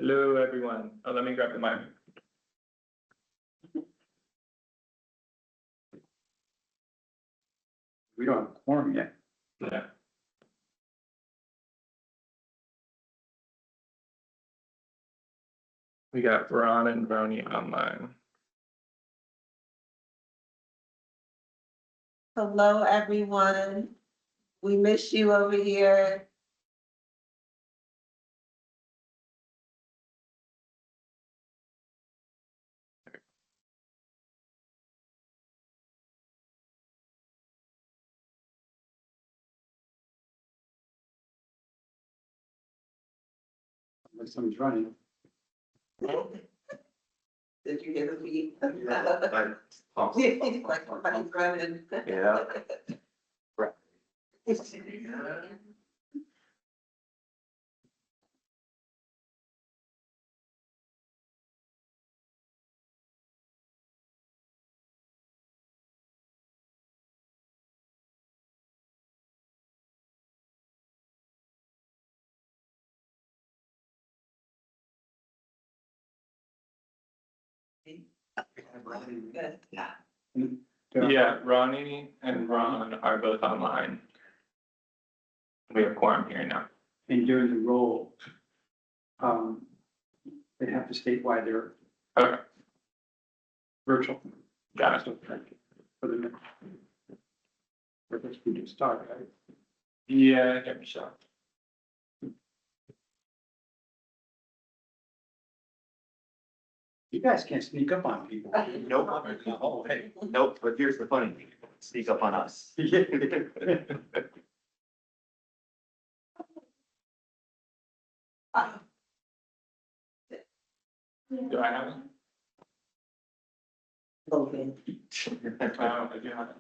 Hello, everyone. Oh, let me grab the mic. We don't have a quorum yet. Yeah. We got Ron and Brony online. Hello, everyone. We miss you over here. Unless someone's running. Did you hear the beat? Yeah. Like somebody's running. Yeah. Yeah, Ronnie and Ron are both online. We have quorum here now. And during the roll, they have to state why they're Okay, virtual. got it. So, thank you for the minute. I guess we can start, right? Yeah, get me shot. You guys can't sneak up on people. Nope. Oh, hey. Nope, but here's the funny thing, sneak up on us. Do I have it? Okay. I do have it.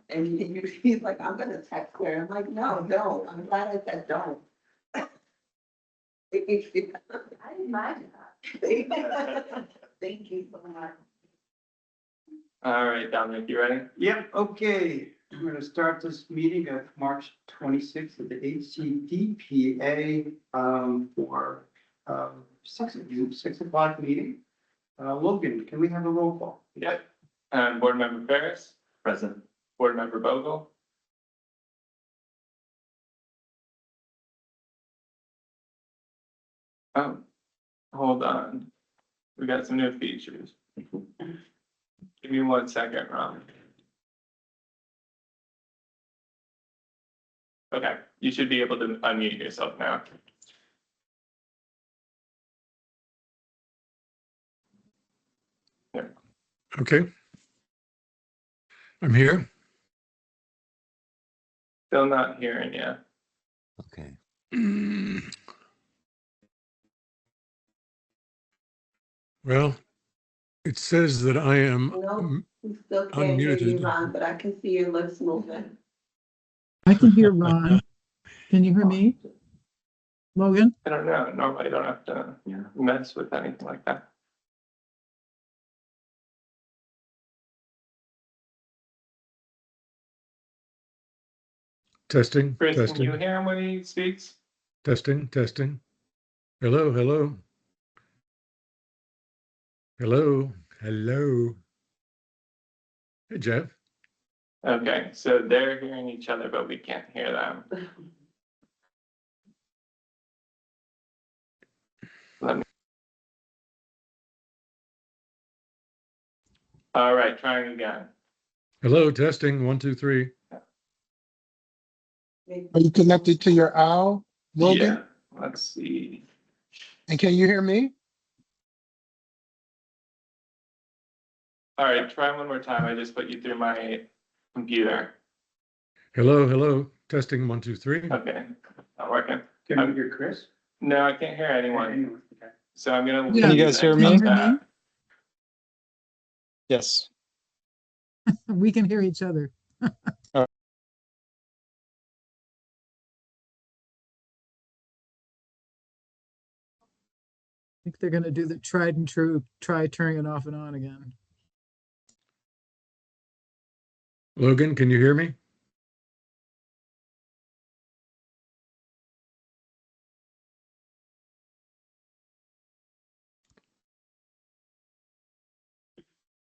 And he's like, I'm gonna text her. I'm like, no, don't. I'm glad I said don't. I didn't mind that. Thank you so much. All right, Dominic, you ready? Yep, okay. We're gonna start this meeting of March 26th at the HCDPA for 6 o'clock meeting. Logan, can we have a roll call? Yep. Board Member Ferris, Present. Board Member Bogle. Oh, hold on. We got some new features. Give me 1 second, Ron. Okay, you should be able to unmute yourself now. Okay. I'm here. Still not hearing you. Okay. Well, it says that I am Nope, we still can't hear you, unmuted. Ron, but I can see your lips moving. I can hear Ron. Can you hear me? Logan? I don't know. Normally I don't have to mess with anything like that. Testing, Chris, can you testing, hear him when he speaks? testing, testing. Hello, hello. Hello, hello. Hey, Jeff. Okay, so they're hearing each other, but we can't hear them. Let me. All right, trying again. Hello, testing. 1, 2, 3. Are you connected to your owl, Logan? Yeah, let's see. And can you hear me? All right, try one more time. I just put you through my computer. Hello, hello. Testing 1, 2, 3. Okay, not working. Can you hear Chris? No, I can't hear anyone. Anyone? Okay. So I'm gonna. Can leave you guys hear and me? come Can you hear me? back. Yes. We can hear each other. I think they're gonna do the tried and true, try turning it off and on again. Logan, can you hear me?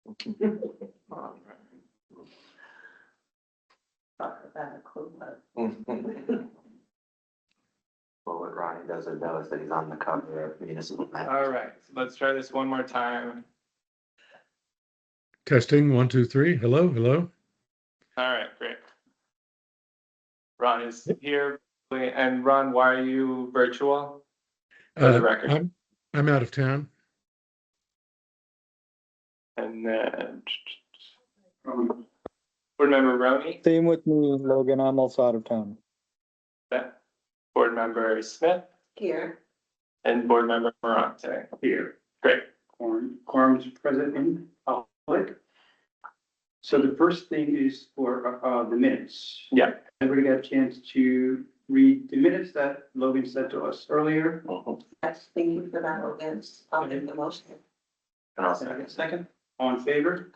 All right. Talk about a clue, but Well, what Ronnie doesn't know is that he's on the cover of Municipal Map. All right, so let's try this one more time. Testing, 1, 2, 3. Hello, hello. All right, great. Ron is here, and Ron, why are you virtual? For the record. I'm out of town. And then Board Member Roney, Same with me, Logan. I'm also out of town. Board Member Smith, here, and Board Member Morante. Here, Great. quorum is present in public. So the first thing is for, the minutes. Yeah. Everybody got a chance to read the minutes that Logan sent to us earlier? that's, thank you for that, Logan. I'll make the motion. And I'll Second, second. second, all in favor?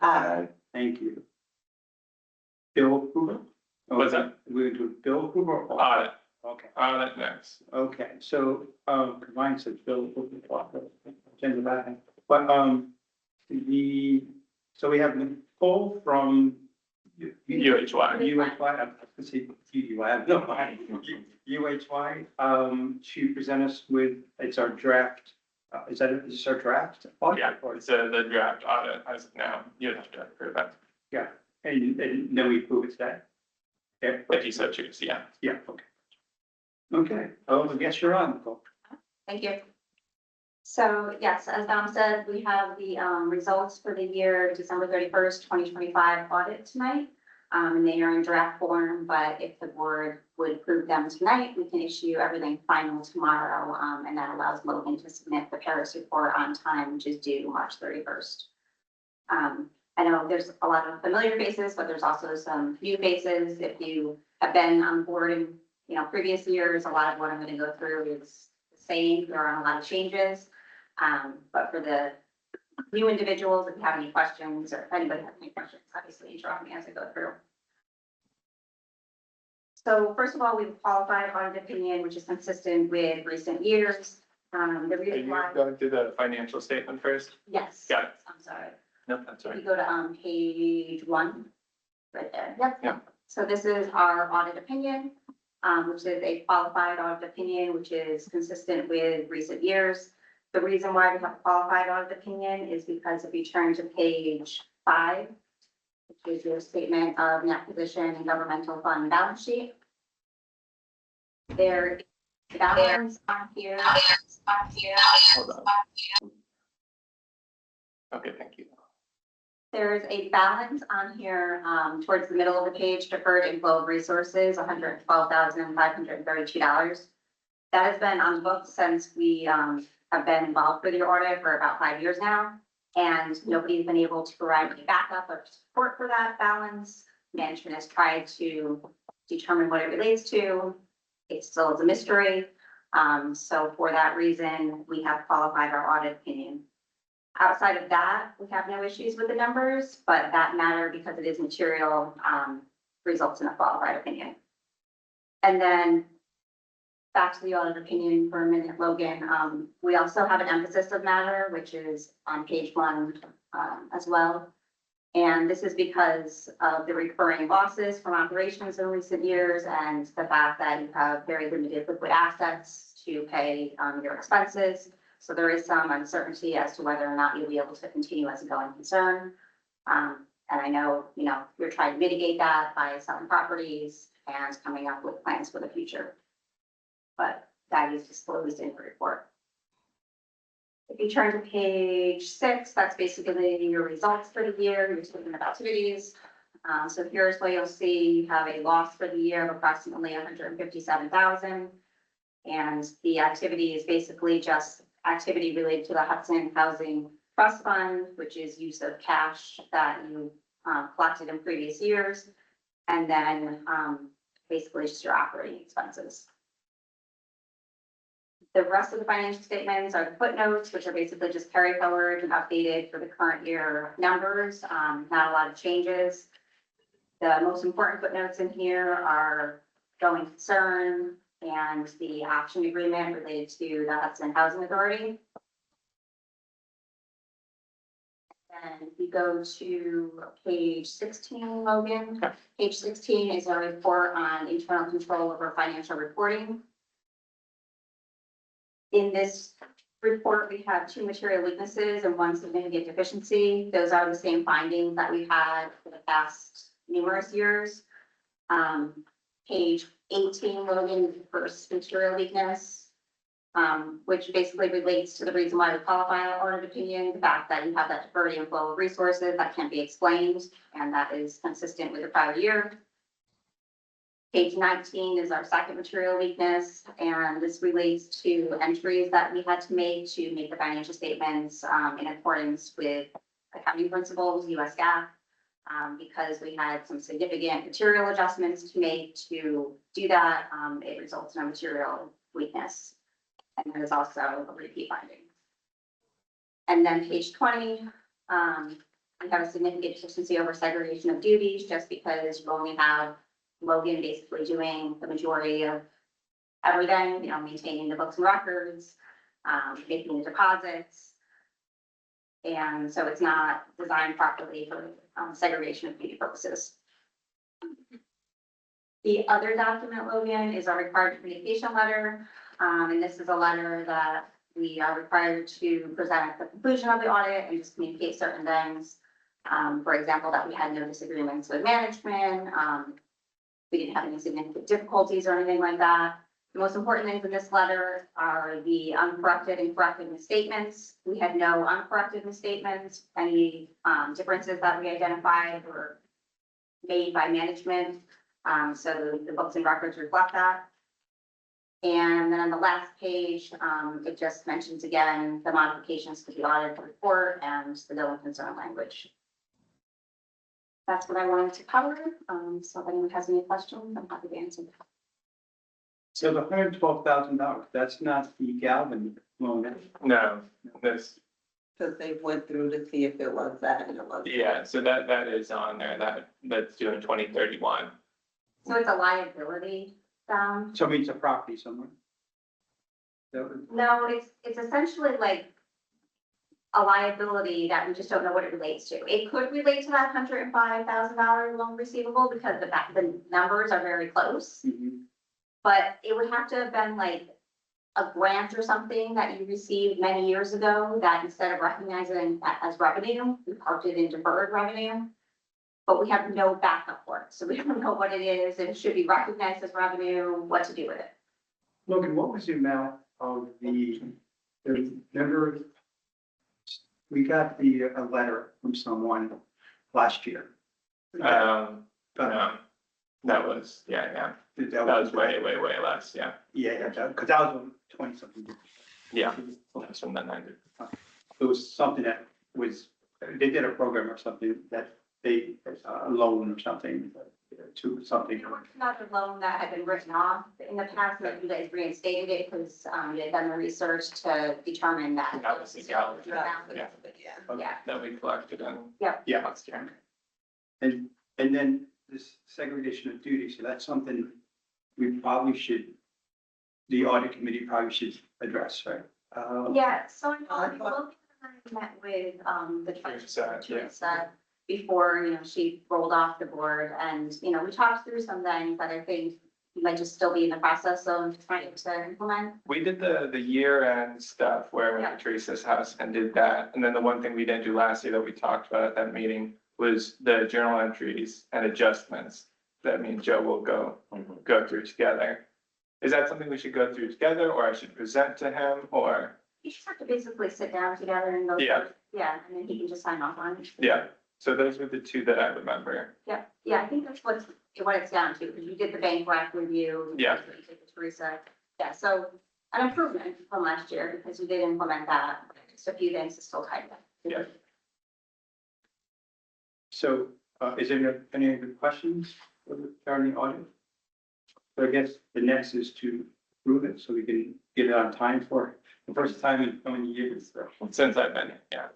Thank you. Bill approval? What's that? We're gonna do bill approval or Audit, Okay, audit next. okay, so, combined says bill approval. Agenda back, but, so we have Nicole from. UHY. UHY, I was gonna say UUI, no, UHY, to present us with, it's our draft, is this our draft? audit? Yeah, Or- it's the draft audit as of now. You'd have to approve it Yeah, and then we approve it today? Yeah, if you so choose, yeah. yeah, okay. Okay, oh, I guess you're on, Nicole. Thank you. So yes, as Dom said, we have the results for the year December 31st, 2025 audit tonight. And they are in draft form, but if the board would approve them tonight, we can issue everything final tomorrow. And that allows Logan to submit the Paris report on time, which is due March 31st. I know there's a lot of familiar faces, but there's also some new faces. If you have been on board in, previous years, a lot of what I'm going to go through is the same. There aren't a lot of changes. But for the new individuals, if you have any questions or if anybody has any questions, obviously interrupt me as I go through. So first of all, we've qualified audit opinion, which is consistent with recent years. The Are reason you why, going to the financial statement first? yes. Got it. I'm sorry. No, that's If right. you go to page 1, right there. Yep. Yeah. So this is our audit opinion, which is a qualified audit opinion, which is consistent with recent years. The reason why we have qualified audit opinion is because if you turn to page 5, which is your statement of net position and governmental fund balance sheet. There is balance on here. Hold on. Okay, thank you. There's a balance on here, towards the middle of the page, deferred inflow of resources, $112,532. That has been on the books since we, have been involved with your audit for about 5 years now. And nobody's been able to provide any backup or support for that balance. Management has tried to determine what it relates to. It still is a mystery. So for that reason, we have qualified our audit opinion. Outside of that, we have no issues with the numbers, but that matter, because it is material, results in a qualified opinion. And then back to the audit opinion for a minute, Logan. We also have an emphasis of matter, which is on page 1 as well. And this is because of the recurring losses from operations in recent years and the fact that you have very limited liquid assets to pay your expenses. So there is some uncertainty as to whether or not you'll be able to continue as a going concern. And I know, you're trying to mitigate that by selling properties and coming up with plans for the future. But that is disclosed in the report. If you turn to page 6, that's basically your results for the year, your statement of activities. So here's what you'll see. You have a loss for the year of approximately $157,000. And the activity is basically just activity related to the Hudson Housing Trust Fund, which is use of cash that you collected in previous years. And then basically just your operating expenses. The rest of the financial statements are the footnotes, which are basically just carry forward and updated for the current year numbers. Not a lot of changes. The most important footnotes in here are going concern and the option agreement related to the Hudson Housing Authority. and we go to page 16, Logan. Page 16 is our report on internal control over financial reporting. In this report, we have 2 material weaknesses and 1 significant deficiency. Those are the same findings that we've had for the past numerous years. Page 18, Logan, is the first material weakness, which basically relates to the reason why we qualify an audit opinion, the fact that you have that deferred inflow of resources that can't be explained, and that is consistent with the prior year. Page 19 is our second material weakness, and this relates to entries that we had to make the financial statements in accordance with accounting principles, US GAAP, because we had some significant material adjustments to make to do that. It results in a material weakness. And there is also a repeat finding. And then page 20, we have a significant deficiency over segregation of duties, just because you only have Logan basically doing the majority of everything, you know, maintaining the books and records, making the deposits. And so it's not designed properly for segregation of duty purposes. The other document, Logan, is our required communication letter. And this is a letter that we are required to present at the conclusion of the audit and just communicate certain things. For example, that we had no disagreements with management. We didn't have any significant difficulties or anything like that. The most important things in this letter are the uncorrected and corrected misstatements. We had no uncorrected misstatements. Any differences that we identified were made by management. So the books and records reflect that. And then on the last page, it just mentions again the modifications to the audit report and the going concern language. That's what I wanted to cover. So if anyone has any questions, I'm happy to answer them. So the $112,000, that's not the Galvin loan. No, this, Because they went through to see if it was that and it wasn't. yeah, so that is on there, that's due in 2031. So it's a liability. So it means a property somewhere. No, it's essentially like a liability that we just don't know what it relates to. It could relate to that $105,000 loan receivable because the numbers are very close. Mhm. But it would have to have been like a grant or something that you received many years ago that instead of recognizing that as revenue, we parked it in deferred revenue. But we have no backup for it, so we don't know what it is, and it should be recognized as revenue, what to do with it. Logan, what was the amount of remember, we got a letter from someone last year. No, that was, yeah, that was way less, yeah. Yeah, because that was 20 something. Yeah, that's from the 90s. It was something that was, they did a program or something that they, a loan or something to something. It was not the loan that had been written off in the past, that you guys reinstated it, because you had done the research to determine that. That was the gallery, Yeah. Yeah. that we collected in. Yep. Yeah. Last year. And then this segregation of duties, so that's something we probably should, the audit committee probably should address, right? Yeah, so I met with the Teresa before, you know, she rolled off the board, and, you know, we talked through some things that I think you might just still be in the process of trying to implement. We did the year-end stuff where Yeah. Teresa's house and did that, and then the one thing we didn't do last year that we talked about at that meeting was the journal entries and adjustments that me and Joe will go through together. Is that something we should go through together, or I should present to him, or? You just have to basically sit down together and go. Yeah. Yeah, and then he can just sign off on it. Yeah, so those were the two that I remember. Yeah, I think that's what it's down to, because you did the bank rec review. Yeah. You did the Teresa, yeah, so an improvement from last year, because you did implement that, just a few things to still tighten up. Yeah. So, is there any other questions regarding the audit? So I guess the next is to prove it, so we can get it on time for the first time in how many years? Since I've been here, yeah.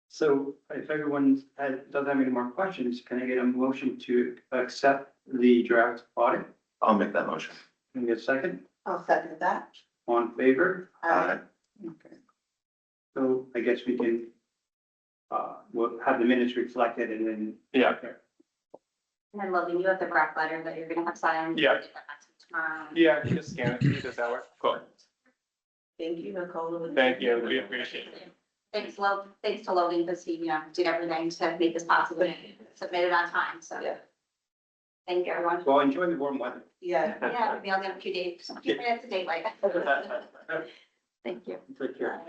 So if everyone doesn't have any more questions, can I get a motion to accept the draft audit? I'll make that motion. Can I get a second? I'll second that. On favor? Aye. Okay. So I guess we can we'll have the minutes reflected and then. Yeah. And then Logan, you have the draft letter that you're gonna have signed. Yeah. Get that back to me tomorrow. Yeah, I can just scan it to you. Does that work? Cool. Thank you, Nicole. Thank you. We appreciate it. Thanks to Logan, because he, did everything to make this possible, and submitted on time, so. Yeah. Thank you, everyone. Well, enjoy the warm weather. Yeah. Yeah, maybe I'll get a few days, a few minutes of daylight. Thank you. Take care.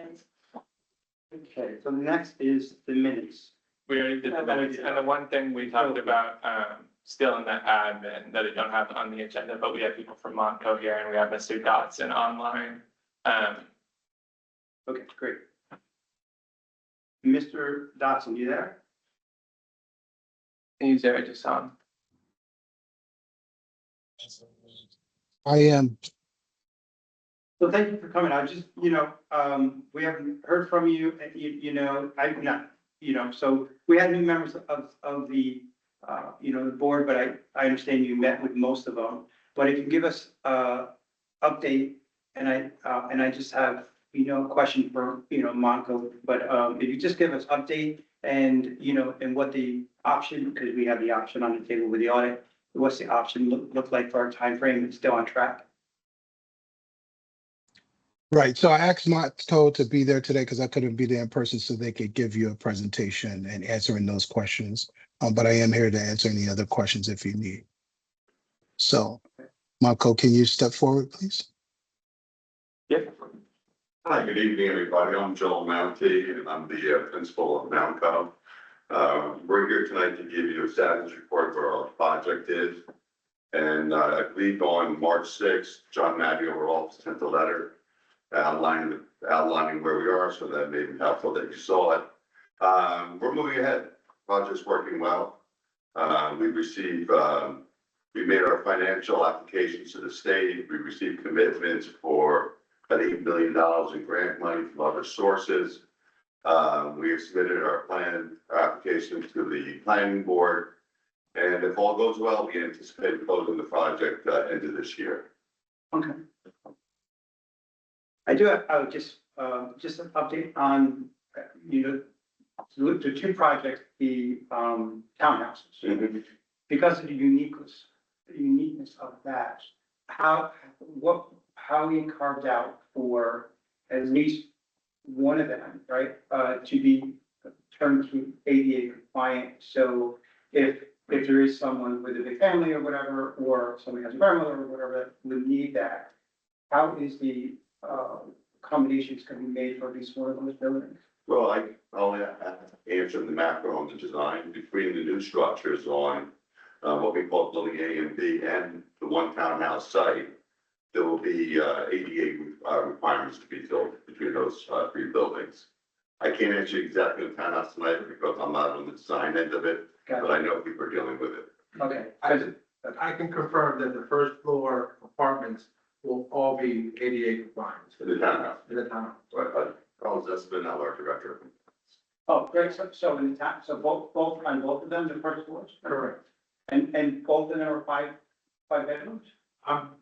Okay, so the next is the minutes. We already did the minutes, and the one thing we talked about, still in that admin that I don't have on the agenda, but we have people from Montco here and we have Mr. Dotson online. Okay, great. Mr. Dotson, you there? He's there just on. I am. So thank you for coming. I just, we haven't heard from you, and I'm not, so we had new members of the, the board, but I understand you met with most of them. But if you give us update, and I just have, a question for, Monco, but if you just give us update and, and what the option, because we have the option on the table with the audit, what's the option look like for our timeframe? It's still on track. Right. So I asked Monco to be there today because I couldn't be there in person so they could give you a presentation and answering those questions. But I am here to answer any other questions if you need. So, Monco, can you step forward, please? Yeah. Hi, good evening, everybody. I'm Joel Mounty, and I'm the principal of Mountco. We're here tonight to give you a status report where our project is. And I believe on March 6th, John Matty overall sent a letter outlining where we are, so that may be helpful that you saw it. We're moving ahead. Project's working well. We made our financial applications to the state. We received commitments for about $8 million in grant money from other sources. We have submitted our application to the planning board. And if all goes well, we anticipate closing the project end of this year. Okay. I would just an update on, the two projects, the townhouses. Because of the uniqueness of that, how we carved out for at least one of them, right, to be turnkey ADA compliant. So if there is someone with a big family or whatever, or somebody has a grandmother or whatever that would need that, how is the accommodations can be made for at least one of those buildings? Well, I'll answer the macro on the design between the new structures on what we call building A and B and the one townhouse site. There will be ADA requirements to be filled between those three buildings. I can't answer exactly the townhouse tonight because I'm not on the design end of it, but I know people are dealing with it. Okay. I can confirm that the first floor apartments will all be ADA compliant In the townhouse. in the town. Carl Zespin, our director. Oh, great. So in the town, so both on both of them, the first floors? Correct. And both of them are five bedrooms?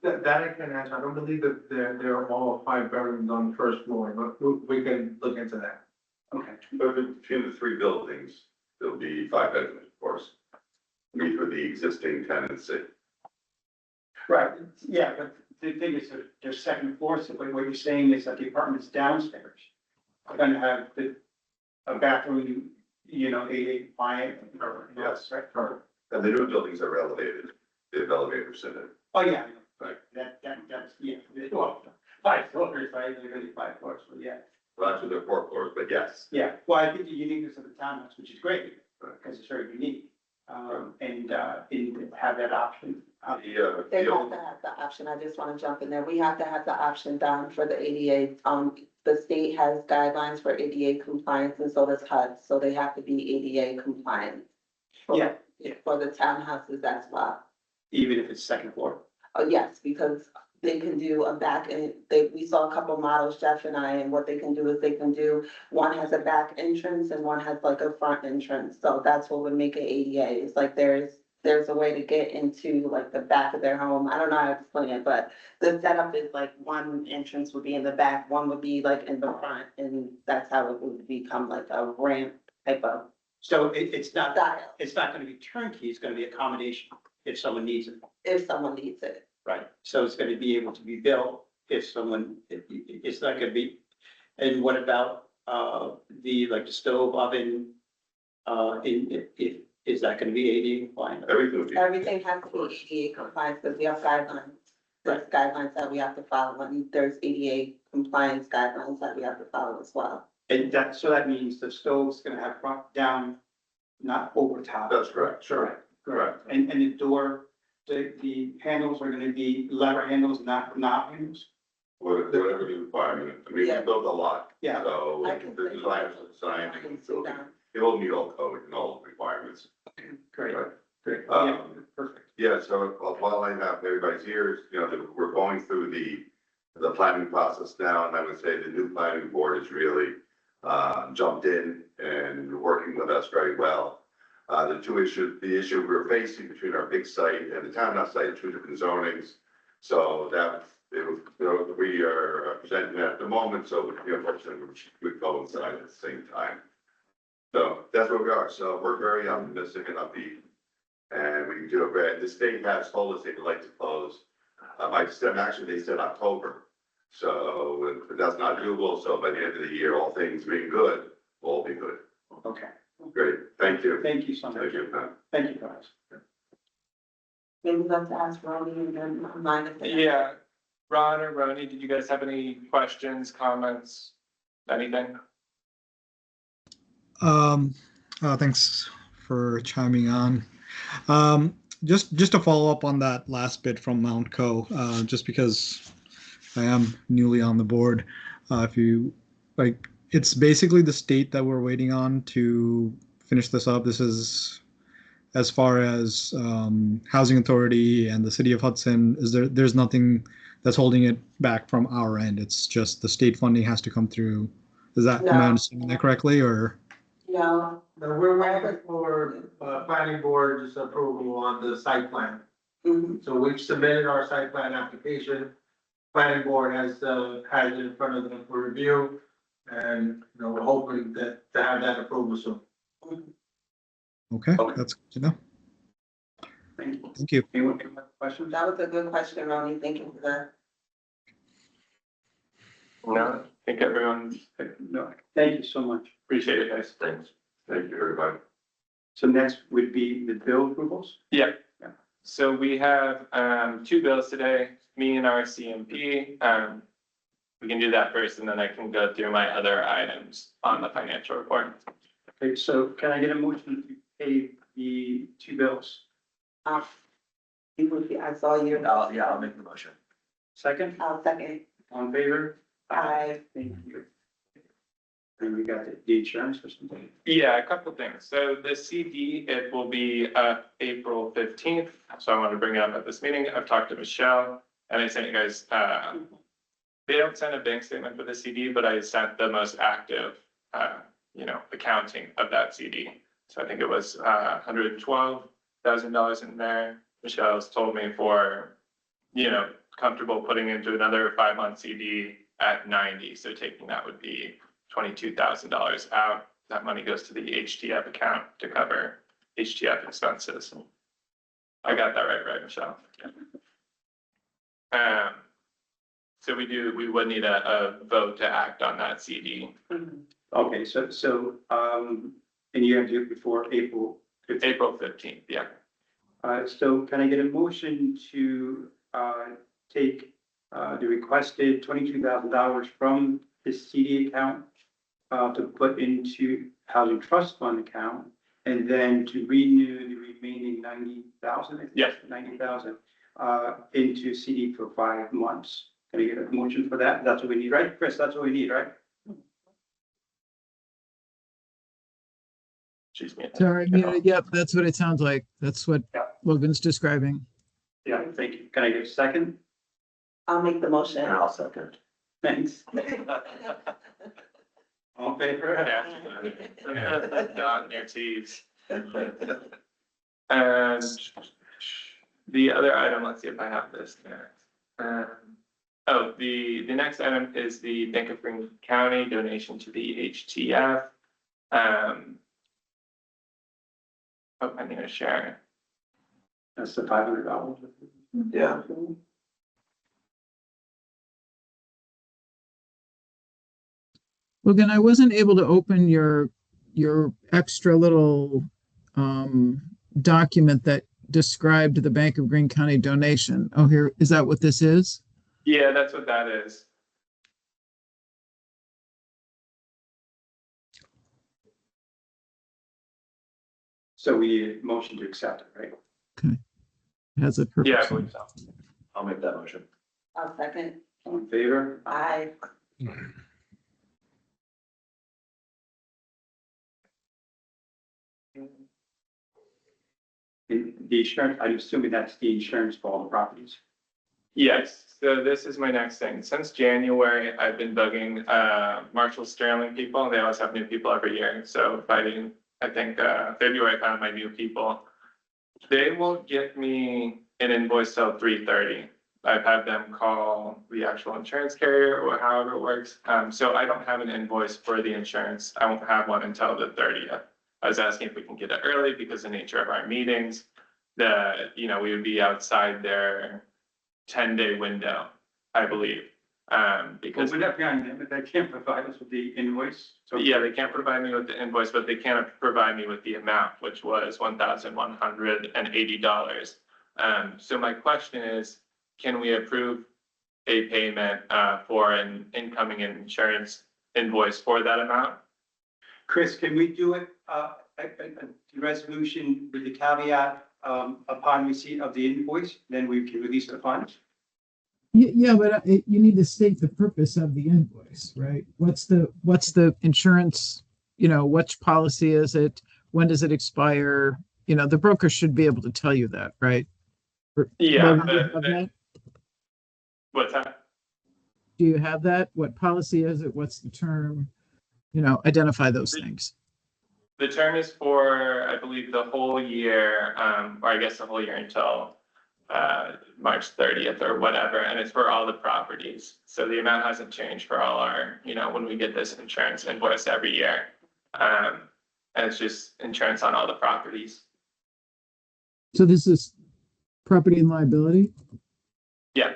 That I can answer. I don't believe that they're all 5 bedrooms on the first floor, but we can look into that. Okay. But between the three buildings, there'll be 5 bedrooms, of course. Meet with the existing tenancy. Right, yeah, but the thing is, that there's second floor, so what you're saying is that the apartments downstairs are gonna have a bathroom, ADA compliant. Yes. Right. And the new buildings are elevated. They have elevators in it. Oh, yeah. Right. That's, yeah, well, 5 floors, right, they're really 5 floors, so yeah. Well, actually, they're 4 floors, but yes. Yeah, well, I think the uniqueness of the townhouse, which is great, because it's very unique, and have that option. They have to have the option. I just want to jump in there. We have to have the option done for the ADA. The state has guidelines for ADA compliance and so does HUD, so they have to be ADA compliant. Yeah. For the townhouses as well. Even if it's second floor. Oh, yes, because they can do a back and we saw a couple models, Jeff and I, and what they can do is one has a back entrance and one has like a front entrance. So that's what would make it ADA. It's like there's a way to get into like the back of their home. I don't know how to explain it, but the setup is like one entrance would be in the back, one would be like in the front, and that's how it would become like a ramp type of So it's not, style, it's not gonna be turnkey, it's gonna be accommodation if someone needs it, if someone needs it. right? So it's gonna be able to be built if someone, it's not gonna be, and what about, like the stove oven? Is that gonna be ADA compliant? Everything would be. Everything has to be ADA compliant, because we have guidelines. There's guidelines that we have to follow, and there's ADA compliance guidelines that we have to follow as well. And so that means the stove's gonna have front down, not over top. That's correct. Sure, correct. And the door, the handles are gonna be lever handles, not knob handles? Whatever the requirement, I mean, we Yeah. built a lot. Yeah. So I can the see design, that. design, I can see that. it will meet all code and all requirements. Great, Right. great. Yeah, perfect. Yeah, so while I have everybody's ears, you know, we're going through the planning process now, and I would say the new planning board has really jumped in and working with us very well. The issue we're facing between our big site and the townhouse site, two different zonings. So we are presenting that at the moment, so we coincide at the same time. So that's where we are. So we're very optimistic and upbeat. And we can do it. The state has told us they'd like to close by December. Actually, they said October. So that's not doable. So by the end of the year, all things being good, we'll all be good. Okay, Great. Thank you. thank you so much. Thank you, Pat. Thank you, guys. Maybe let's ask Ronnie and then mine. if they- Yeah, Ron or Roni, did you guys have any questions, comments, anything? Thanks for chiming on. Just to follow up on that last bit from Mount Co, just because I am newly on the board. If you like, it's basically the state that we're waiting on to finish this up. This is as far as Housing Authority and the City of Hudson. There's nothing that's holding it back from our end. It's just the state funding has to come through. Am I No. understanding that correctly, or? No, No, we're waiting for, planning board's approval on the site plan. mhm. So we've submitted our site plan application. Planning board has it in front of them for review. And, you know, we're hoping to have that approval soon. Okay, that's good to know. Thank you. Thank you. Anyone have questions? That was a good question, Ronnie. Thank you for that. No, I think everyone No, thank you so much. appreciate it, guys. Thanks. Thank you, everybody. So next would be the bill approvals. Yeah. Yeah. So we have two bills today, me and our CMP. We can do that first and then I can go through my other items on the financial report. Okay, so can I get a motion to pay the two bills? You would be, I saw you. I'll make the motion. Second, I'll second. on favor? Aye. Thank you. And we got the insurance or something? Yeah, a couple of things. So the CD, it will be April 15th. So I want to bring it up at this meeting. I've talked to Michelle and I sent you guys, they don't send a bank statement for the CD, but I sent the most active, accounting of that CD. So I think it was $112,000 in there. Michelle's told me for, comfortable putting into another 5-month CD at 90. So taking that would be $22,000 out. That money goes to the HTF account to cover HTF expenses. I got that right, Michelle? So we would need a vote to act on that CD. Okay, so, and you have to do it before April 15th. April 15th, yeah. So can I get a motion to, take, the requested $22,000 from this CD account, to put into Housing Trust Fund account, and then to renew the remaining 90,000? Yeah. 90,000, into CD for 5 months. Can I get a motion for that? That's what we need, right? Chris, that's what we need, right? Excuse me. Sorry, muted. Yep, that's what it sounds like. That's what Yeah. Logan's describing. Yeah, thank you. Can I get a second? I'll make the motion. And I'll second. Thanks. All in favor? Dot near T's. And the other item, let's see if I have this there. The next item is the Bank of Green County donation to the HTF. Oh, I need to share. That's the $500. Yeah. Logan, I wasn't able to open your extra little document that described the Bank of Greene County donation. Oh, here, is that what this is? Yeah, that's what that is. So we need a motion to accept it, right? Okay. Has a purpose. Yeah, I believe so. I'll make that motion. I'll second. All in favor? Aye. The insurance, I'm assuming that's the insurance for all the properties. Yes, so this is my next thing. Since January, I've been bugging Marshall Sterling people. They always have new people every year. So I think February I found my new people. They will get me an invoice till 3:30. I've had them call the actual insurance carrier or however it works. So I don't have an invoice for the insurance. I won't have one until the 30th. I was asking if we can get it early because the nature of our meetings, we would be outside their 10-day window, I believe. Because Would that be on them if they can't provide us with the invoice? So yeah, they can't provide me with the invoice, but they can provide me with the amount, which was $1,180. So my question is, can we approve a payment for an incoming insurance invoice for that amount? Chris, can we do it, a resolution with the caveat, upon receipt of the invoice, then we can release the funds? Yeah, but you need to state the purpose of the invoice, right? What's the insurance, which policy is it? When does it expire? The broker should be able to tell you that, right? Yeah. Well, do you have that? What's that? Do you have that? What policy is it? What's the term? Identify those things. The term is for, I believe, the whole year, or I guess the whole year until March 30th or whatever, and it's for all the properties. So the amount hasn't changed for all our, when we get this insurance invoice every year. And it's just insurance on all the properties. So this is property and liability? Yeah.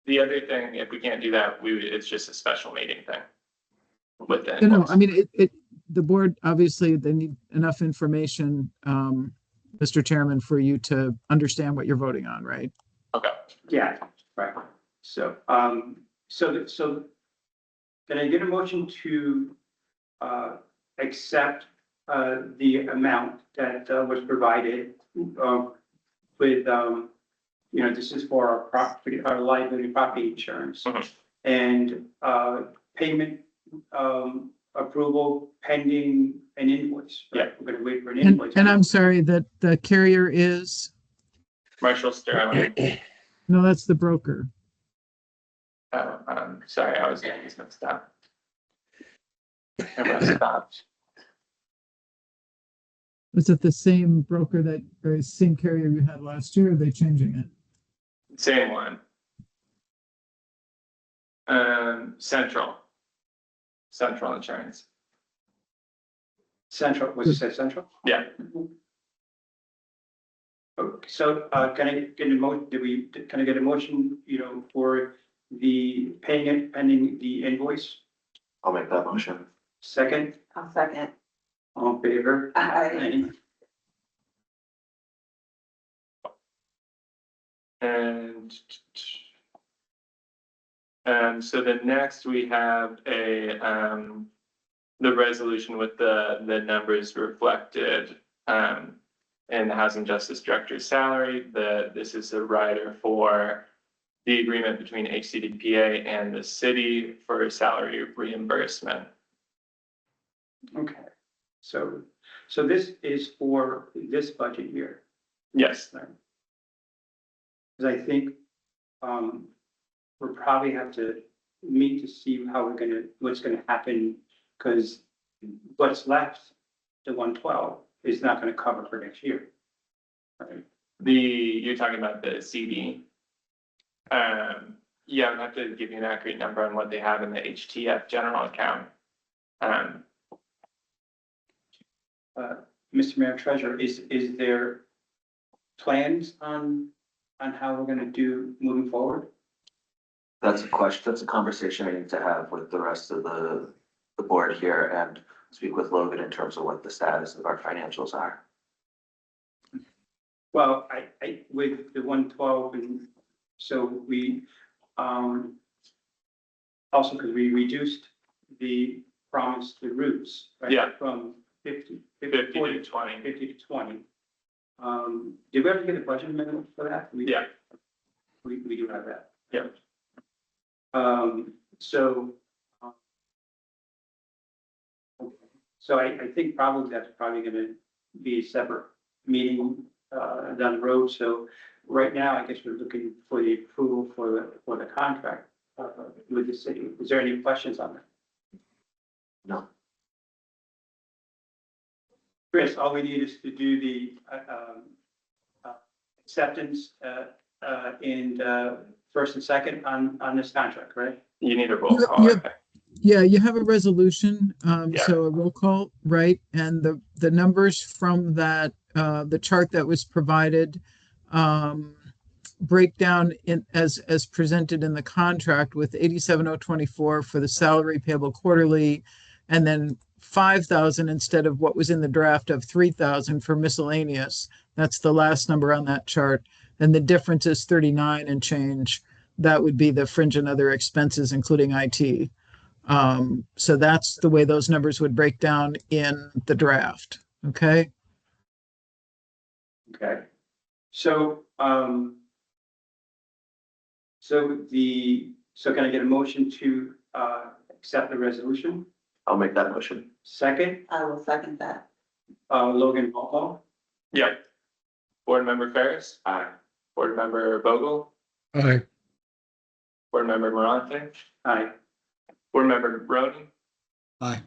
The other thing, if we can't do that, it's just a special meeting thing with the No, invoice. I mean, the board, obviously, they need enough information, Mr. Chairman, for you to understand what you're voting on, right? Okay. Yeah, right. So, so can I get a motion to, accept, the amount that, was provided, with, this is for our property, our liability property insurance. Mhm. And, payment, approval pending an invoice. Right? Yeah. We're gonna wait for an And, invoice. and I'm sorry that the carrier is, Marshall Sterling. no, that's the broker. Sorry, I was getting these mixed up. Everyone stopped. Was it the same broker or same carrier you had last year? Or are they changing it? Same one. Central Insurance. Central, was it said Central? Yeah. Okay, so, can I get a can I get a motion, for the paying it pending the invoice? I'll make that motion. Second, I'll second. all in favor? Aye. And so the next we have the resolution with the numbers reflected in the Housing Justice Director's salary. This is a rider for the agreement between HCDPA and the city for salary reimbursement. Okay, so this is for this budget year. Yes. Because I think, we'll probably have to meet to see how what's gonna happen, because what's left, the 112, is not gonna cover for next year. Right? You're talking about the CD. Yeah, I'd have to give you an accurate number on what they have in the HTF general account. Mr. Mayor Treasurer, is there plans on how we're gonna do moving forward? That's a question, that's a conversation I need to have with the rest of the board here and speak with Logan in terms of what the status of our financials are. Well, I, with the 112, and so we, also because we reduced the promise to routes, right? Yeah. From 50 50 40 to 20. 50 to 20. Did we ever get a budget amendment for that? Yeah. We do have that. Yeah. So. So I think probably that's probably gonna be a separate meeting, down the road. So right now, I guess we're looking for the approval for the contract, with the city. Is there any questions on that? No. Chris, all we need is to do the, acceptance, and, first and second on this contract, right? You need a roll You- call. you- I think. Yeah, you have a resolution, Yeah. so a roll call, right? And the numbers from that, the chart that was provided, break down as presented in the contract with 87,024 for the salary payable quarterly, and then 5,000 instead of what was in the draft of 3,000 for miscellaneous. That's the last number on that chart. And the difference is 39 and change. That would be the fringe and other expenses, including IT. So that's the way those numbers would break down in the draft. Okay. Okay. So, so can I get a motion to, accept the resolution? I'll make that motion. Second, I will second that. Logan, roll call. Yeah. Board Member Ferris. Aye. Board Member Vogel. Aye. Board Member Morante. Aye. Board Member Brony. Aye.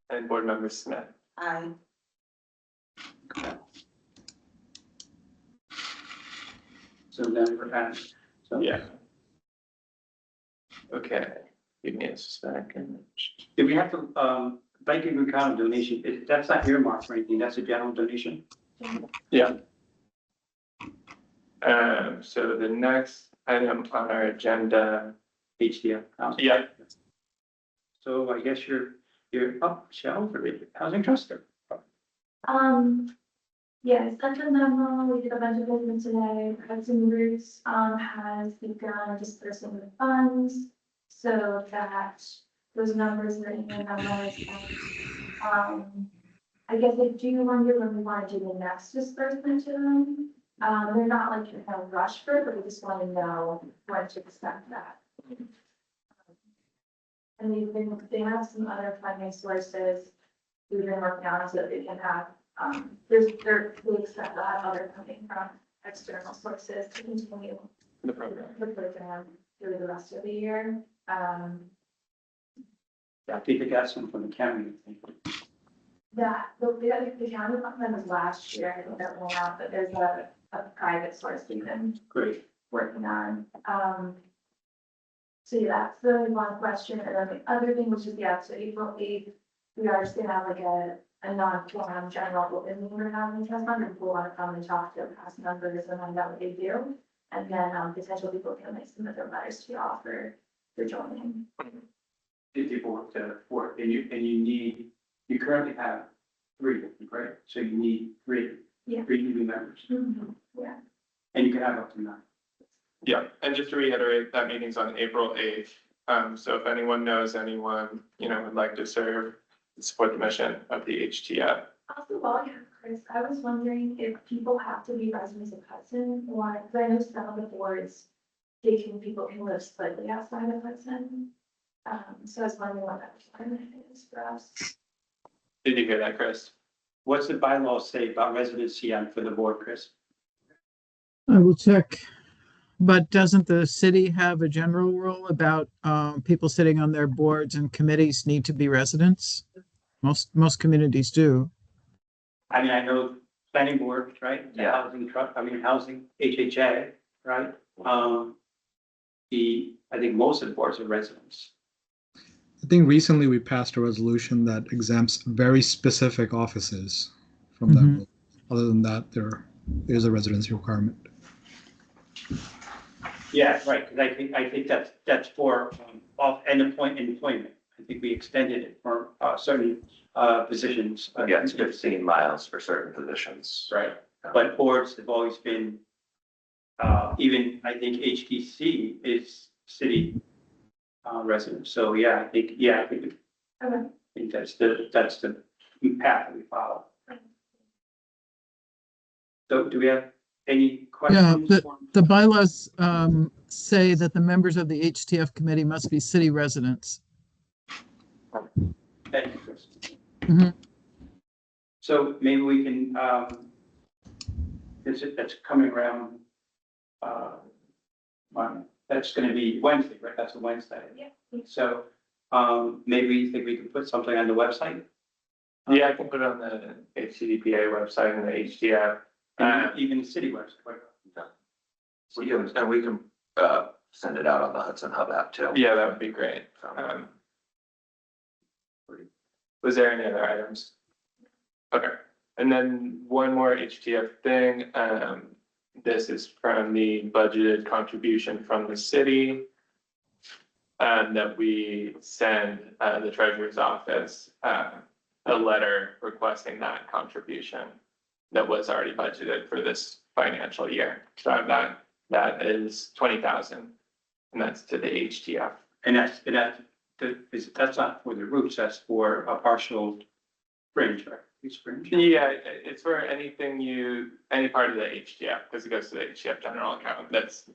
And Board Member Smith. Aye. So then we're at, so. Yeah. Okay. Give me a second. Do we have to, banking account donation, that's not earmarked for anything, that's a general donation? Yeah. So the next item on our agenda, HDF. yeah, So I guess you're up, Shell, for the housing trust. Yes, sent a memo, we did a bunch of business today, Hudson Roots, has begun dispersing the funds. So that those numbers that you have I guess I do wonder when we want to do the next disbursement to them. They're not like in a rush for it, but we just want to know when to expect that. And they have some other funding sources we've been working on so that they can have, we expect to have other funding from external sources to continue the program. the program through the rest of the year. I think they got some from the county. That, the county fund was last year, I think that went out, but there's a private source we've been Great. working on. So yeah, that's the one question, and then the other thing was just, yeah, so April 8th, we are just gonna have like a non-forum general open meeting for housing trust fund, and people want to come and talk to past members and find out what they do. And then, potential people can like submit their letters to y'all for joining. If people want to work, and you currently have 3, right? So you need 3. Yeah. 3 new members, Yeah. and you can have up to 9. Yeah, and just to reiterate, that meeting's on April 8th. So if anyone knows anyone, would like to serve, support the mission of the HTF. Also, while you're Chris, I was wondering if people have to be residents of Hudson, or, because I know some of the boards, people can live slightly outside of Hudson. So I was wondering what that requirement is for us. Did you hear that, Chris? What's the bylaw say about residency for the board, Chris? I will check. But doesn't the city have a general rule about people sitting on their boards and committees need to be residents? Most communities do. I mean, I know planning board, right? The Yeah. Housing HHA, right? I think most of the boards are residents. I think recently we passed a resolution that exempts very specific offices from that Mhm. rule. Other than that, there is a residency requirement. Yeah, right, because I think that's for, off and employment. I think we extended it for, certain, positions. Yeah, it's 15 miles for certain positions. Right, but boards have always been, even, I think HTC is city, residents, so yeah, I think, Okay. I think that's the path that we follow. So do we have any questions? The bylaws say that the members of the HTF committee must be city residents. Thank you, Chris. Mhm. So maybe we can, that's coming around, that's gonna be Wednesday, right? That's a Wednesday. Yeah. So, maybe you think we could put something on the website? Yeah, I can put it on the HCDPA website and the HDF. Even the city website. We can send it out on the Hudson Hub app too. Yeah, that would be great. Was there any other items? Okay, and then one more HTF thing. This is from the budgeted contribution from the city. That we send the treasurer's office a letter requesting that contribution that was already budgeted for this financial year. So that is 20,000, and that's to the HTF. And that's not for the roofs, that's for a partial fringe, right? Fringe? Yeah, it's for anything any part of the HTF, because it goes to the HTF general account. That's,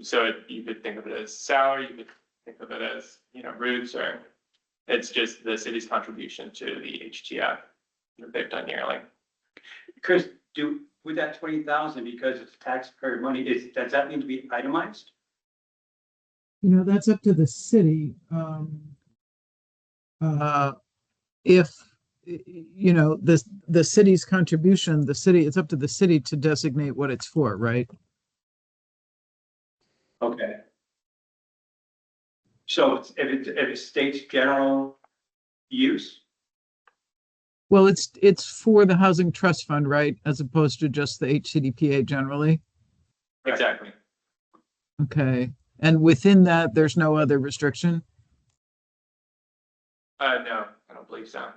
so you could think of it as salary, you could think of it as, roofs, or it's just the city's contribution to the HTF that they've done yearly. Chris, with that 20,000, because it's taxpayer money, does that need to be itemized? That's up to the city. If, the city's contribution, it's up to the city to designate what it's for, right? Okay. So if it states general use? Well, it's for the Housing Trust Fund, right? As opposed to just the HCDPA generally? Exactly. Okay. And within that, there's no other restriction? No, I don't believe so.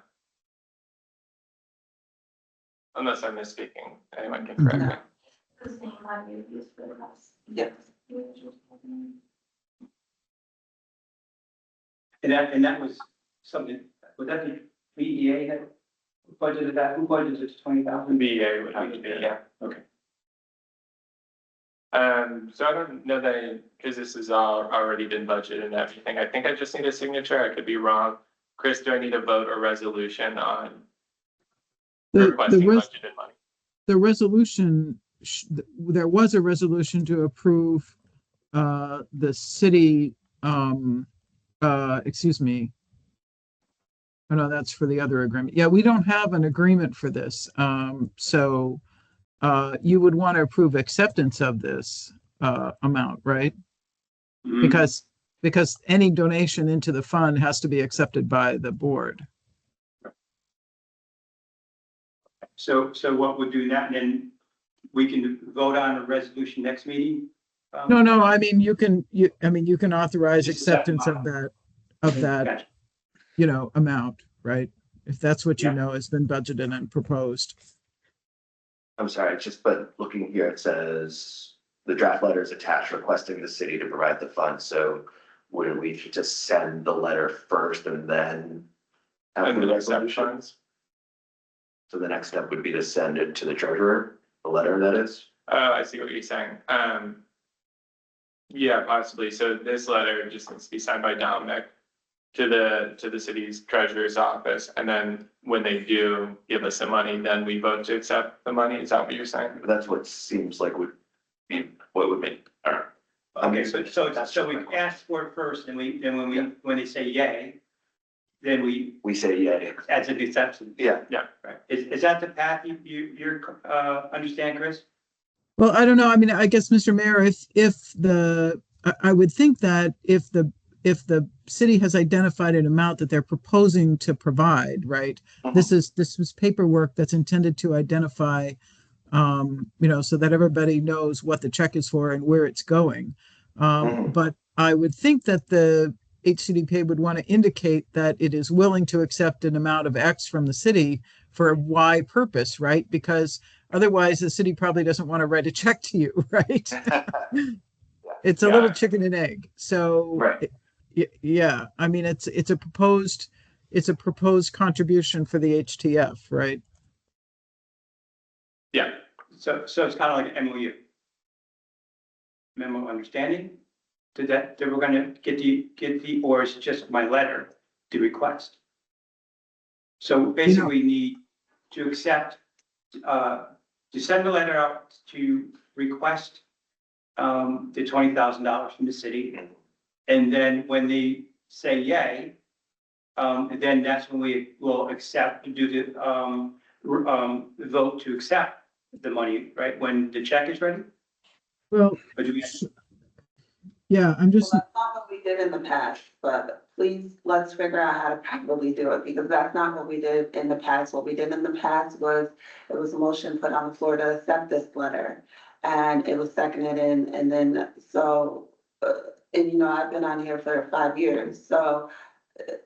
Unless I'm misspeaking, anyone can correct me. The same one you use for the house. Yes. And that was something, would that be BEA that budgeted that? Who budgeted 20,000? BEA would have to be, yeah. Okay. So I don't know that, because this has already been budgeted and everything. I think I just need a signature. I could be wrong. Chris, do I need a vote or resolution on requesting budgeted money? The resolution, there was a resolution to approve the city, excuse me. Oh, no, that's for the other agreement. Yeah, we don't have an agreement for this. So you would want to approve acceptance of this amount, right? Because any donation into the fund has to be accepted by the board. So what would do that, and then we can vote on a resolution next meeting? No, I mean, you can authorize Just acceptance of amount. that, Gotcha. amount, right? If that's what you Yeah. know has been budgeted and proposed. I'm sorry, but looking here, it says the draft letter is attached requesting the city to provide the funds. So would we just send the letter first and then have And the then accept resolution? funds? So the next step would be to send it to the treasurer, the letter that is. Oh, I see what you're saying. Yeah, possibly. So this letter just needs to be signed by Dominic to the city's treasurer's office. And then when they do give us the money, then we vote to accept the money. Is that what you're saying? That's what seems like would be what would make. All right. Okay, so we ask for it first, and when they say yay, then We say yay. as an exception. Yeah. Right. Is that the path you understand, Chris? Well, I don't know. I mean, I guess, Mr. Mayor, I would think that if if the city has identified an amount that they're proposing to provide, right? This was paperwork that's intended to identify, so that everybody knows what the check is for and where it's going. But I would think that the HCDPA would want to indicate that it is willing to accept an amount of X from the city for Y purpose, right? Because otherwise the city probably doesn't want to write a check to you, right? It's a little chicken and egg. So Right. yeah, I mean, it's a proposed contribution for the HTF, right? Yeah, So it's kind of like an MOU. Memo understanding, that we're gonna get the, or is it just my letter to request? So basically we need to accept, to send a letter out to request the $20,000 from the city. And then when they say yay, then that's when we will do the vote to accept the money, right? When the check is ready? Well, Or do we? yeah, I'm Well, just, that's not what we did in the past, but please, let's figure out how to properly do it, because that's not what we did in the past. What we did in the past was, it was a motion put on the floor to accept this letter, and it was seconded in, and then, so, and I've been on here for 5 years, so,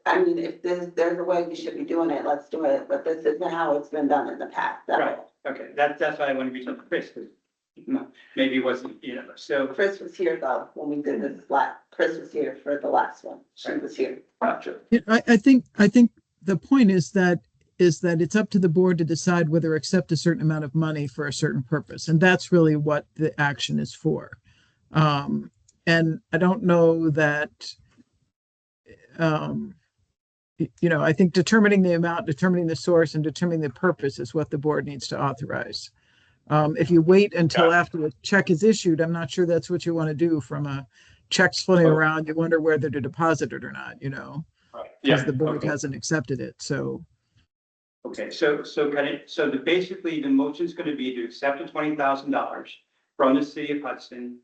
I mean, if there's a way we should be doing it, let's do it, but this isn't how it's been done in the past. Right, okay, that's why I want to reach out to Chris, because maybe it wasn't, so. Chris was here though, when we did this Chris was here for the last one, she was here. Gotcha. I think the point is that it's up to the board to decide whether to accept a certain amount of money for a certain purpose. And that's really what the action is for. And I don't know that, I think determining the amount, determining the source, and determining the purpose is what the board needs to authorize. If you wait until after the check is issued, I'm not sure that's what you want to do. From a checks floating around, you wonder whether to deposit it or not, Right. because the board hasn't accepted it. So, Okay, so basically the motion is going to be to accept the $20,000 from the city of Hudson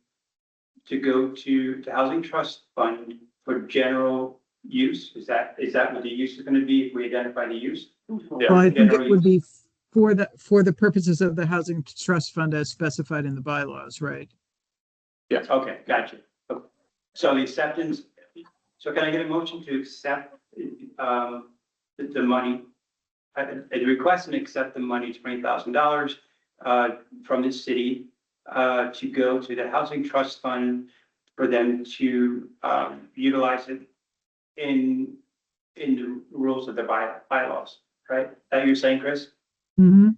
to go to the Housing Trust Fund for general use. Is that what the use is going to be if we identify the use? well, I think it would be for the purposes of the Housing Trust Fund as specified in the bylaws, right? Yes. Okay, gotcha. Okay. So the acceptance, so can I get a motion to accept the money, a request and accept the money, $20,000 from the city to go to the Housing Trust Fund for them to utilize it in the rules of the bylaws, right? That you're saying, Chris? Mm-hmm.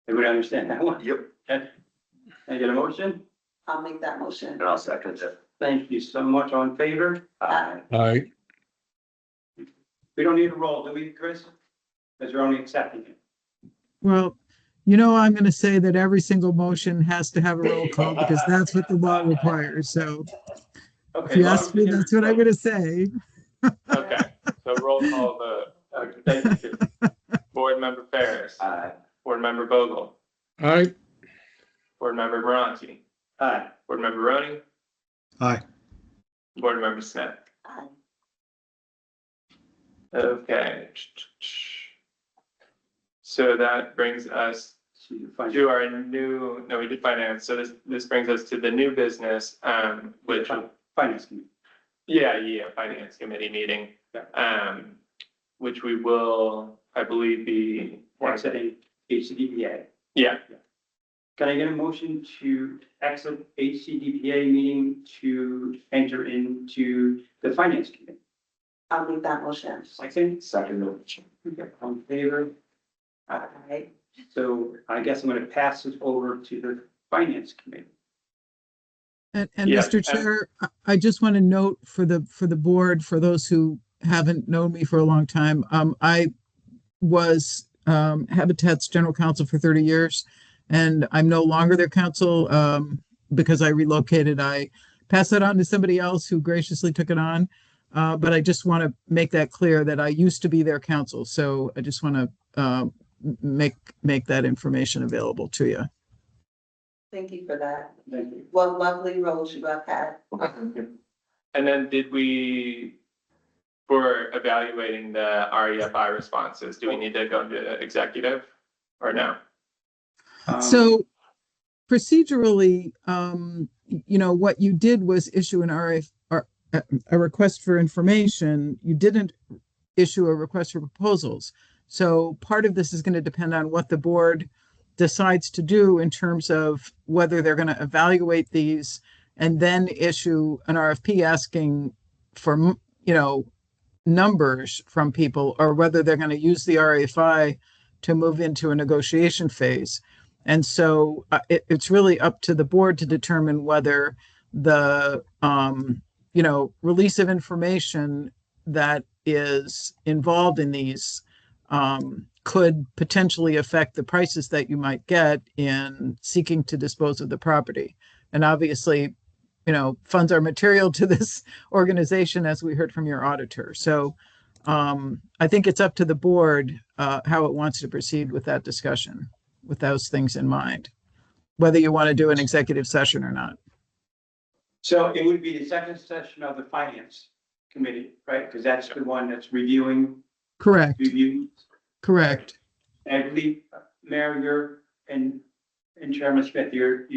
Everybody understand that one? Yep. Okay. Can I get a motion? I'll make that motion. And I'll second it. Thank you so much. All in favor? Aye. All right. We don't need a roll, do we, Chris? Because you're only accepting it. Well, I'm going to say that every single motion has to have a roll call because that's what the law requires. So Okay. if you ask me, that's what I'm going to say. okay, so roll call vote. Okay, thank you. Board Member Ferris. Aye. Board Member Bogle. All right. Board Member Bronte. Aye. Board Member Roney. Aye. Board Member Smith. Aye. Okay. So that brings us to our new, no, we did finance. So this brings us to the new business, which, Finance committee. yeah, finance committee meeting. Which we will, I believe, be. Exiting HCDPA. Yeah, Can I get a motion to exit HCDPA meeting to enter into the finance committee? I'll make that motion. Second, Second. okay, all in favor? Aye. So I guess I'm going to pass it over to the finance committee. And Yeah, Mr. Chair, I just want to note for the board, for those who haven't known me for a long time, I was Habitat's general counsel for 30 years, and I'm no longer their counsel because I relocated. I passed that on to somebody else who graciously took it on, but I just want to make that clear that I used to be their counsel. So I just want to make that information available to you. Thank you for that. Thank you. What lovely roles you have had. And then did we, for evaluating the REFI responses, do we need to go into executive or no? So procedurally, what you did was issue an a request for information. You didn't issue a request for proposals. So part of this is going to depend on what the board decides to do in terms of whether they're going to evaluate these and then issue an RFP asking for, numbers from people, or whether they're going to use the RFI to move into a negotiation phase. And so it's really up to the board to determine whether the, release of information that is involved in these could potentially affect the prices that you might get in seeking to dispose of the property. And obviously, funds are material to this organization, as we heard from your auditor. So I think it's up to the board how it wants to proceed with that discussion, with those things in mind, whether you want to do an executive session or not. So it would be the second session of the finance committee, right? Because that's the one that's reviewing. Correct. Correct. And I believe, Mayor, you're, and Chairman Smith, you're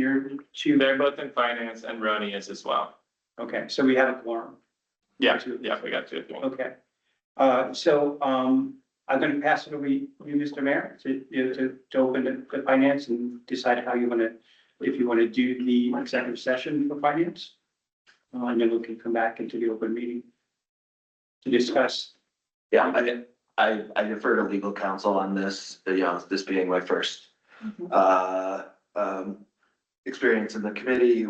two. They're both in finance and Roni is as well. Okay, so we have a quorum. Yeah, we got two. Okay. So I'm going to pass it over to you, Mr. Mayor, to open the finance and decide how you want to, if you want to do the executive session for finance. And then we can come back into the open meeting to discuss. Yeah, I defer to legal counsel on this, this being my first experience in the committee,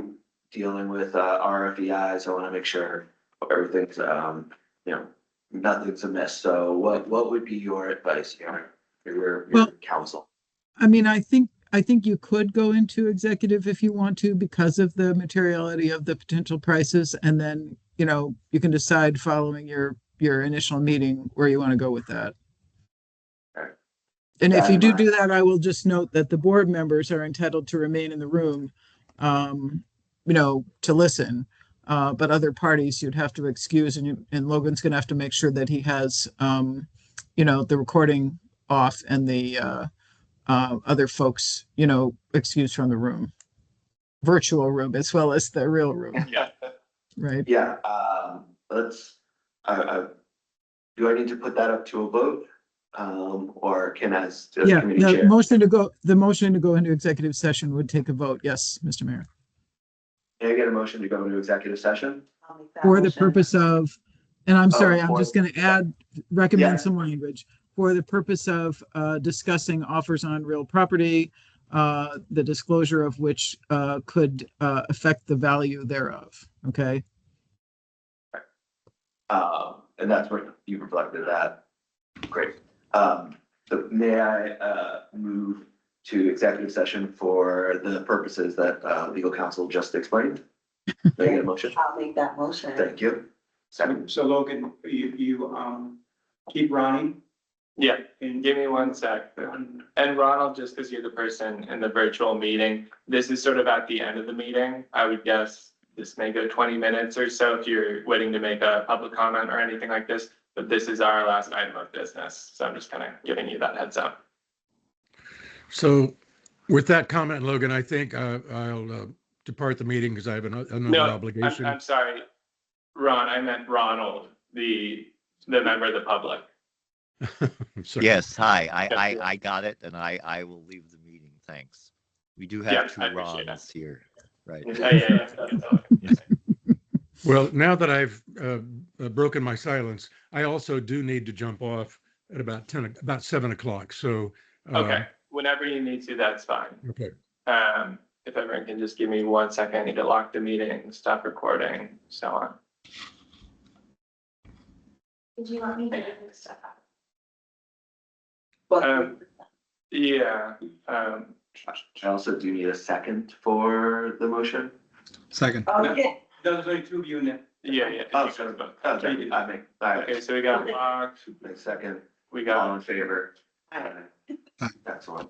dealing with RFEIs. I want to make sure everything's, nothing's amiss. So what would be your advice here, your counsel? I mean, I think you could go into executive if you want to, because of the materiality of the potential prices, and then, you can decide following your initial meeting where you want to go with that. Okay. And if you do that, I will just note that the board members are entitled to remain in the room, to listen. But other parties you'd have to excuse, and Logan's going to have to make sure that he has, the recording off and the other folks, excused from the room, virtual room, as well as the real room. Yeah. Right. Yeah, do I need to put that up to a vote? Or can as committee chair? The motion to go into executive session would take a vote. Yes, Mr. Mayor. Can I get a motion to go into executive session? For the purpose of, and I'm sorry, I'm just going to recommend some language. For the purpose of discussing offers on real property, the disclosure of which could affect the value thereof. Okay. And that's what you reflected that. Great. So may I move to executive session for the purposes that legal counsel just explained? May I get a motion? I'll make that motion. Thank you. Second. So Logan, you keep Ronnie. Yeah, And give me 1 sec. And Ronald, just because you're the person in the virtual meeting, this is sort of at the end of the meeting. I would guess this may go 20 minutes or so if you're waiting to make a public comment or anything like this, but this is our last item of business. So I'm just kind of giving you that heads up. So with that comment, Logan, I think I'll depart the meeting because I have another obligation. I'm sorry, Ron, I meant Ronald, the member of the public. Sorry. Yes, hi, I got it, and I will leave the meeting, thanks. We do have two Rons here, right? Yeah. Well, now that I've broken my silence, I also do need to jump off at about 7 o'clock. So Okay, whenever you need to, that's fine. Okay. If everyone can just give me 1 second, I need to lock the meeting, stop recording, so on. Did you want me to do stuff up? Yeah. I also do need a second for the motion. Second. Okay. There's only two of you in it. Yeah. Oh, sorry. Okay, Okay, so we got locked, second. we All got, in favor? Aye. Excellent.